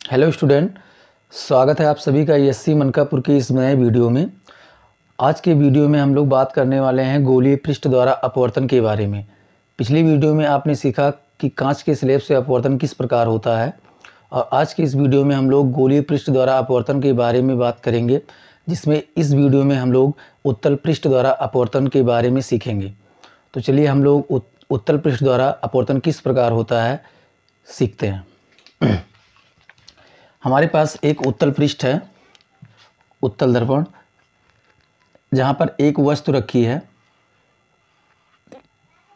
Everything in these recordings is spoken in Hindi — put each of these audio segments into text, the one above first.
हेलो स्टूडेंट, स्वागत है आप सभी का एससी मनकापुर के इस नए वीडियो में। आज के वीडियो में हम लोग बात करने वाले हैं गोलीय पृष्ठ द्वारा अपवर्तन के बारे में। पिछली वीडियो में आपने सीखा कि कांच के स्लैब से अपवर्तन किस प्रकार होता है, और आज के इस वीडियो में हम लोग गोलीय पृष्ठ द्वारा अपवर्तन के बारे में बात करेंगे, जिसमें इस वीडियो में हम लोग उत्तल पृष्ठ द्वारा अपवर्तन के बारे में सीखेंगे। तो चलिए हम लोग उत्तल पृष्ठ द्वारा अपवर्तन किस प्रकार होता है सीखते हैं। हमारे पास एक उत्तल पृष्ठ है, उत्तल दर्पण, जहाँ पर एक वस्तु रखी है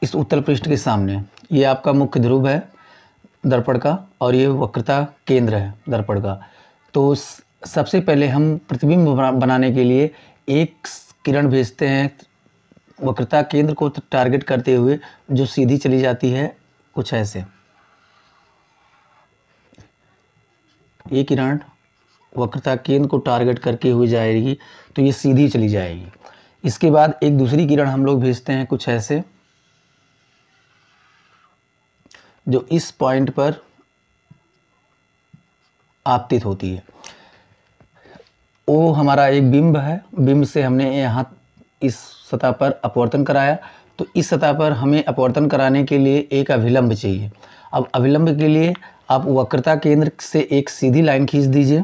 इस उत्तल पृष्ठ के सामने। ये आपका मुख्य ध्रुव है दर्पण का, और ये वक्रता केंद्र है दर्पण का। तो सबसे पहले हम प्रतिबिंब बनाने के लिए एक किरण भेजते हैं वक्रता केंद्र को टारगेट करते हुए, जो सीधी चली जाती है कुछ ऐसे। ये किरण वक्रता केंद्र को टारगेट करके हुई जाएगी, तो ये सीधी चली जाएगी। इसके बाद एक दूसरी किरण हम लोग भेजते हैं कुछ ऐसे, जो इस पॉइंट पर आपतित होती है। वो हमारा एक बिंब है, बिंब से हमने यहाँ इस सतह पर अपवर्तन कराया। तो इस सतह पर हमें अपवर्तन कराने के लिए एक अभिलंब चाहिए। अब अभिलंब के लिए आप वक्रता केंद्र से एक सीधी लाइन खींच दीजिए।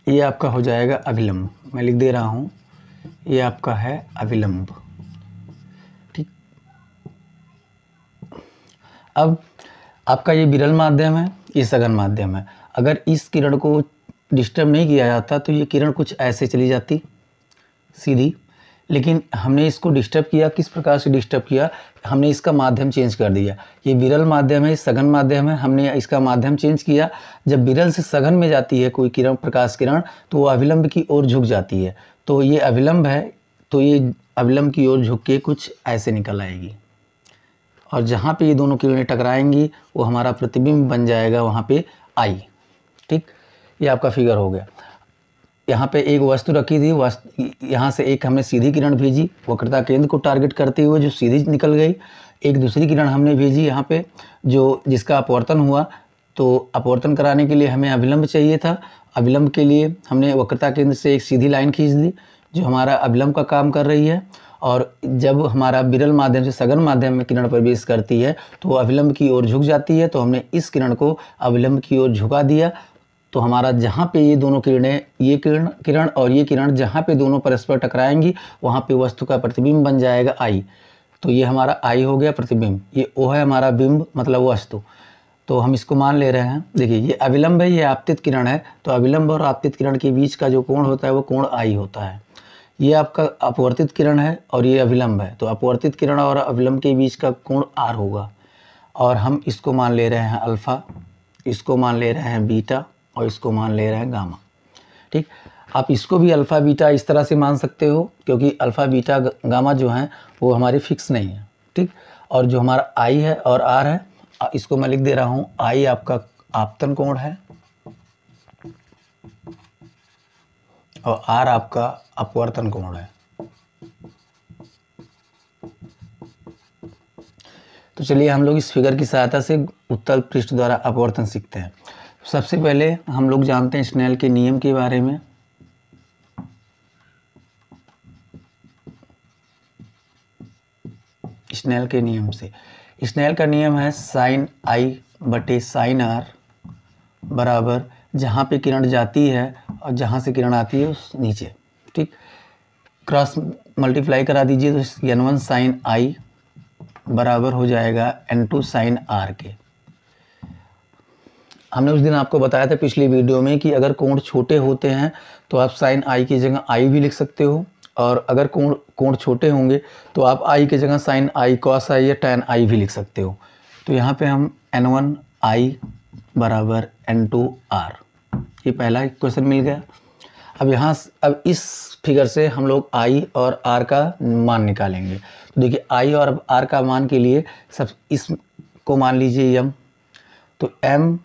ये आपका हो जाएगा अभिलंब, मैं लिख दे रहा हूँ, ये आपका है अभिलंब। ठीक, अब आपका ये विरल माध्यम है, ये सघन माध्यम है। अगर इस किरण को डिस्टर्ब नहीं किया जाता तो ये किरण कुछ ऐसे चली जाती सीधी, लेकिन हमने इसको डिस्टर्ब किया। किस प्रकार से डिस्टर्ब किया? हमने इसका माध्यम चेंज कर दिया। ये विरल माध्यम है, सघन माध्यम है, हमने इसका माध्यम चेंज किया। जब विरल से सघन में जाती है कोई किरण, प्रकाश किरण, तो वो अभिलंब की ओर झुक जाती है। तो ये अभिलंब है, तो ये अभिलंब की ओर झुक के कुछ ऐसे निकल आएगी, और जहाँ पे ये दोनों किरणें टकराएंगी वो हमारा प्रतिबिंब बन जाएगा वहाँ पे आई। ठीक, ये आपका फिगर हो गया। यहाँ पे एक वस्तु रखी थी, यहाँ से एक हमने सीधी किरण भेजी वक्रता केंद्र को टारगेट करते हुए, जो सीधी निकल गई। एक दूसरी किरण हमने भेजी यहाँ पे, जो जिसका अपवर्तन हुआ। तो अपवर्तन कराने के लिए हमें अभिलंब चाहिए था। अभिलंब के लिए हमने वक्रता केंद्र से एक सीधी लाइन खींच दी, जो हमारा अभिलंब का काम कर रही है। और जब हमारा विरल माध्यम से सघन माध्यम में किरण प्रवेश करती है तो वो अभिलंब की ओर झुक जाती है। तो हमने इस किरण को अभिलंब की ओर झुका दिया। तो हमारा जहाँ पे ये दोनों किरणें, ये किरण और ये किरण जहाँ पे दोनों परस्पर टकराएंगी, वहाँ पे वस्तु का प्रतिबिंब बन जाएगा आई। तो ये हमारा आई हो गया प्रतिबिंब। ये ओ है हमारा बिंब, मतलब वस्तु। तो हम इसको मान ले रहे हैं। देखिए, ये अविलंब है, ये आपतित किरण है। तो अविलंब और आपतित किरण के बीच का जो कोण होता है वो कोण आई होता है। ये आपका अपवर्तित किरण है और ये अविलंब है। तो अपवर्तित किरण और अविलंब के बीच का कोण आर होगा, और हम इसको मान ले रहे हैं अल्फ़ा, इसको मान ले रहे हैं बीटा, और इसको मान ले रहे हैं गामा। ठीक, आप इसको भी अल्फ़ा बीटा इस तरह से मान सकते हो, क्योंकि अल्फ़ा बीटा गामा जो हैं वो हमारे फिक्स नहीं है। ठीक, और जो हमारा आई है और आर है, इसको मैं लिख दे रहा हूँ। आई आपका आपतन कोण है और आर आपका अपवर्तन कोण है। तो चलिए हम लोग इस फिगर की सहायता से उत्तल पृष्ठ द्वारा अपवर्तन सीखते हैं। सबसे पहले हम लोग जानते हैं स्नेल के नियम के बारे में। स्नेल के नियम से, स्नेल का नियम है साइन आई बटे साइन आर बराबर, जहाँ पे किरण जाती है और जहाँ से किरण आती है उस नीचे। ठीक, क्रॉस मल्टीप्लाई करा दीजिए, तो n1 साइन आई बराबर हो जाएगा n2 साइन आर के। हमने उस दिन आपको बताया था पिछली वीडियो में कि अगर कोण छोटे होते हैं तो आप साइन आई की जगह आई भी लिख सकते हो, और अगर कोण छोटे होंगे तो आप आई की जगह साइन आई, कॉस आई या टैन आई भी लिख सकते हो। तो यहाँ पे हम n1 आई बराबर n2 आर, ये पहला क्वेश्चन मिल गया। अब इस फिगर से हम लोग आई और आर का मान निकालेंगे। तो देखिए, आई और आर का मान के लिए सब इसको मान लीजिए यम। तो एम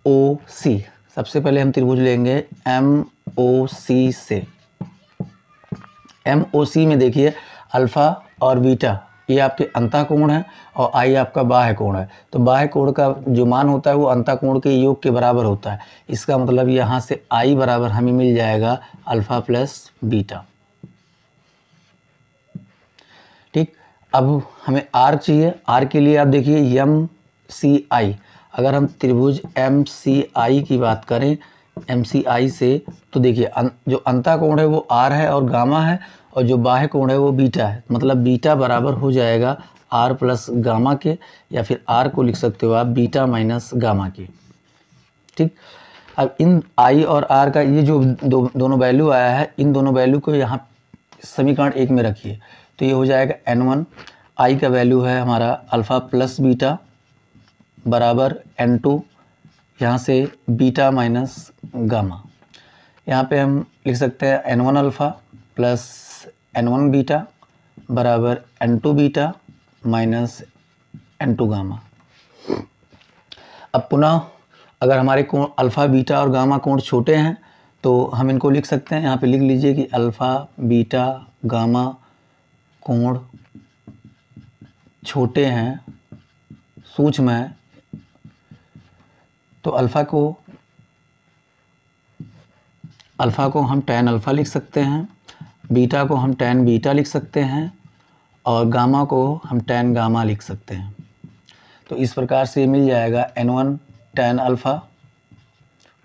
ओ सी, सबसे पहले हम त्रिभुज लेंगे एम ओ सी से। एम ओ सी में देखिए अल्फ़ा और बीटा ये आपके अंतःकोण है और आई आपका बाह्य कोण है। तो बाह्य कोण का जो मान होता है वो अंतःकोण के योग के बराबर होता है। इसका मतलब यहाँ से आई बराबर हमें मिल जाएगा अल्फा प्लस बीटा। ठीक, अब हमें आर चाहिए। आर के लिए आप देखिए एम सी आई, अगर हम त्रिभुज एम सी आई की बात करें एम सी आई से, तो देखिए जो अंतःकोण है वो आर है और गामा है, और जो बाह्य कोण है वो बीटा है। मतलब बीटा बराबर हो जाएगा आर प्लस गामा के, या फिर आर को लिख सकते हो आप बीटा माइनस गामा के। ठीक, अब इन आई और आर का ये जो दोनों वैल्यू आया है, इन दोनों वैल्यू को यहाँ समीकरण 1 में रखिए, तो ये हो जाएगा n1, आई का वैल्यू है हमारा अल्फ़ा प्लस बीटा बराबर n2, यहाँ से बीटा माइनस गामा। यहाँ पे हम लिख सकते हैं n1 alpha plus n1 beta बराबर n2 beta minus n2 gamma. अब पुनः अगर हमारे कोण अल्फ़ा बीटा और गामा कोण छोटे हैं तो हम इनको लिख सकते हैं, यहाँ पे लिख लीजिए कि अल्फ़ा बीटा गामा कोण छोटे हैं, सूक्ष्म है, तो अल्फ़ा को हम tan अल्फ़ा लिख सकते हैं, बीटा को हम tan बीटा लिख सकते हैं, और गामा को हम tan गामा लिख सकते हैं। तो इस प्रकार से मिल जाएगा n1 tan alpha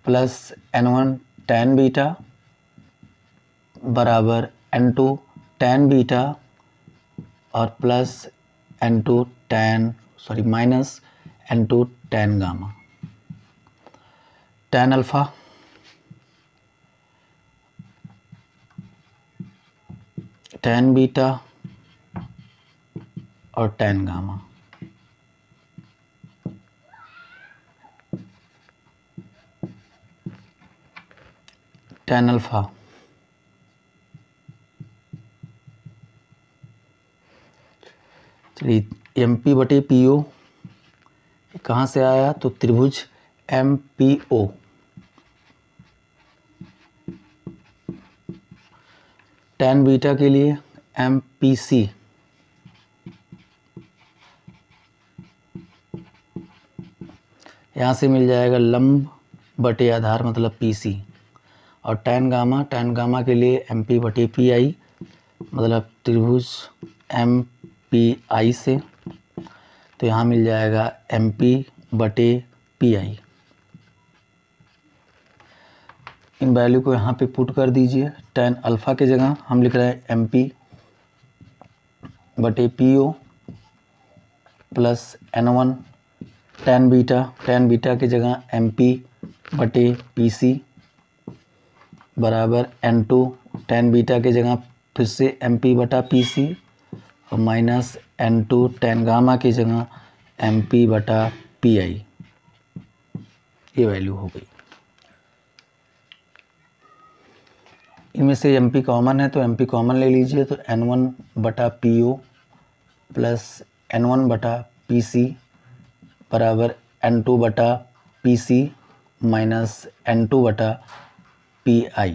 plus n1 tan beta बराबर n2 tan बीटा और plus minus n2 tan gamma. tan alpha tan beta और tan गामा। tan अल्फ़ा चलिए MP बटे PO कहाँ से आया, तो त्रिभुज MPO। tan बीटा के लिए MPC, यहाँ से मिल जाएगा लंब बटे आधार मतलब PC, और tan गामा के लिए MP बटे PI मतलब त्रिभुज MPI से, तो यहाँ मिल जाएगा MP बटे PI। इन वैल्यू को यहाँ पे पुट कर दीजिए। tan अल्फ़ा के जगह हम लिख रहे हैं MP बटे PO plus n1 tan beta के जगह MP बटे PC बराबर n2 tan बीटा के जगह फिर से MP बटा PC और माइनस n2 tan गामा की जगह MP बटा PI। ये वैल्यू हो गई। इनमें से MP कॉमन है तो MP कॉमन ले लीजिए, तो n1 बटा PO प्लस n1 बटा PC बराबर n2 बटा PC माइनस n2 बटा PI।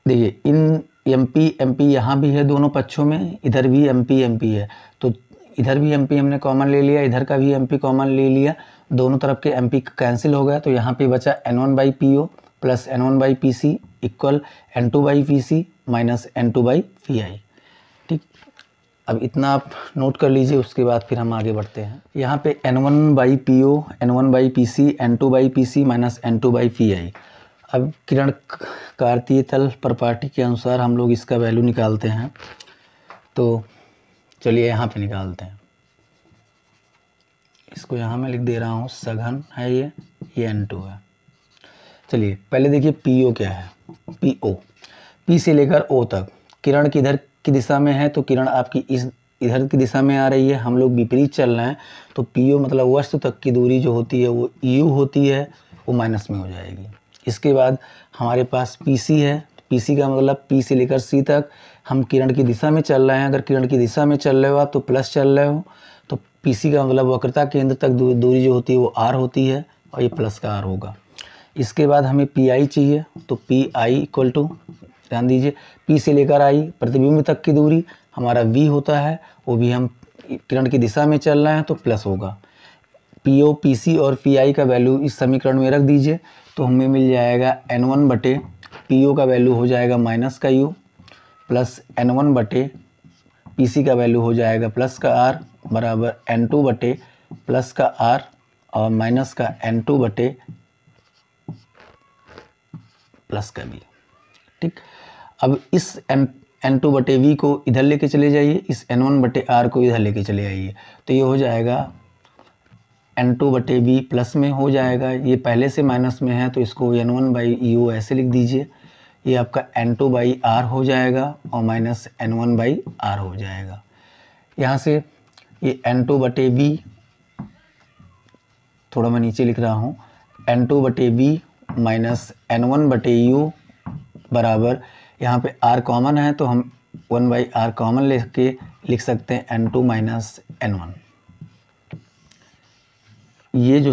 देखिए इन MP यहाँ भी है दोनों पक्षों में, इधर भी MP है, तो इधर भी MP हमने कॉमन ले लिया, इधर का भी MP कॉमन ले लिया, दोनों तरफ के MP कैंसिल हो गया, तो यहाँ पे बचा n1 by PO plus n1 by PC equal n2 by PC minus n2 by PI। ठीक, अब इतना आप नोट कर लीजिए, उसके बाद फिर हम आगे बढ़ते हैं। यहाँ पे n1 by PO, n1 by PC, n2 by PC minus n2 by PI। अब किरण कार्तीय तल प्रॉपर्टी के अनुसार हम लोग इसका वैल्यू निकालते हैं, तो चलिए यहाँ पे निकालते हैं। इसको यहाँ मैं लिख दे रहा हूँ, सघन है ये n2 है। चलिए पहले देखिए PO क्या है। PO P से लेकर O तक किरण किधर की दिशा में है, तो किरण आपकी इस इधर की दिशा में आ रही है, हम लोग विपरीत चल रहे हैं, तो PO मतलब वस्तु तक की दूरी जो होती है वो EU होती है, वो माइनस में हो जाएगी। इसके बाद हमारे पास PC है, PC का मतलब P से लेकर C तक हम किरण की दिशा में चल रहे हैं। अगर किरण की दिशा में चल रहे हो आप तो प्लस चल रहे हो, तो PC का मतलब वक्रता केंद्र तक दूरी जो होती है वो R होती है, और ये प्लस का R होगा। इसके बाद हमें PI चाहिए, तो PI इक्वल टू ध्यान दीजिए, P से लेकर I प्रतिबिंब तक की दूरी हमारा V होता है, वो भी हम किरण की दिशा में चल रहे हैं तो प्लस होगा। PO, PC और PI का वैल्यू इस समीकरण में रख दीजिए तो हमें मिल जाएगा N1 बटे PO का वैल्यू हो जाएगा माइनस का U प्लस N1 बटे PC का वैल्यू हो जाएगा प्लस का R बराबर N2 बटे प्लस का R और माइनस का N2 बटे प्लस का V। ठीक, अब इस N2 बटे V को इधर लेके चले जाइए, इस N1 बटे R को इधर लेके चले आइए तो ये हो जाएगा N2 बटे V प्लस में हो जाएगा, ये पहले से माइनस में है तो इसको N1 बाई U ऐसे लिख दीजिए, ये आपका N2 बाई R हो जाएगा और माइनस N1 बाई R हो जाएगा। यहाँ से ये N2 बटे V, थोड़ा मैं नीचे लिख रहा हूँ, N2 बटे V माइनस N1 बटे U बराबर, यहाँ पे R कॉमन है तो हम 1 बाई R कॉमन लेके लिख सकते हैं N2 माइनस N1। ये जो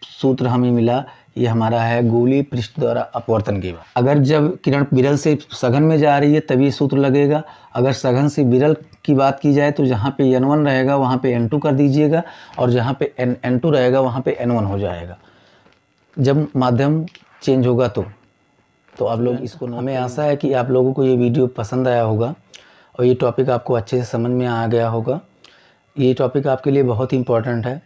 सूत्र हमें मिला ये हमारा है गोलीय पृष्ठ द्वारा अपवर्तन के बाद। अगर जब किरण विरल से सघन में जा रही है तभी सूत्र लगेगा, अगर सघन से विरल की बात की जाए तो जहाँ पे N1 रहेगा वहाँ पे N2 कर दीजिएगा और जहाँ पे N2 रहेगा वहाँ पे N1 हो जाएगा जब माध्यम चेंज होगा तो आप लोग इसको, हमें आशा है कि आप लोगों को ये वीडियो पसंद आया होगा और ये टॉपिक आपको अच्छे से समझ में आ गया होगा। ये टॉपिक आपके लिए बहुत इंपॉर्टेंट है,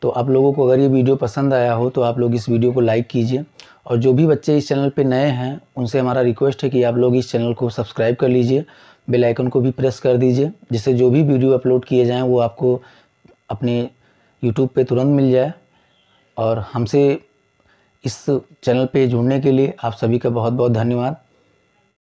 तो आप लोगों को अगर ये वीडियो पसंद आया हो तो आप लोग इस वीडियो को लाइक कीजिए और जो भी बच्चे इस चैनल पे नए हैं उनसे हमारा रिक्वेस्ट है कि आप लोग इस चैनल को सब्सक्राइब कर लीजिए, बेल आइकन को भी प्रेस कर दीजिए, जिससे जो भी वीडियो अपलोड किए जाएं वो आपको अपने यूट्यूब पे तुरंत मिल जाए। और हमसे इस चैनल पे जुड़ने के लिए आप सभी का बहुत बहुत धन्यवाद।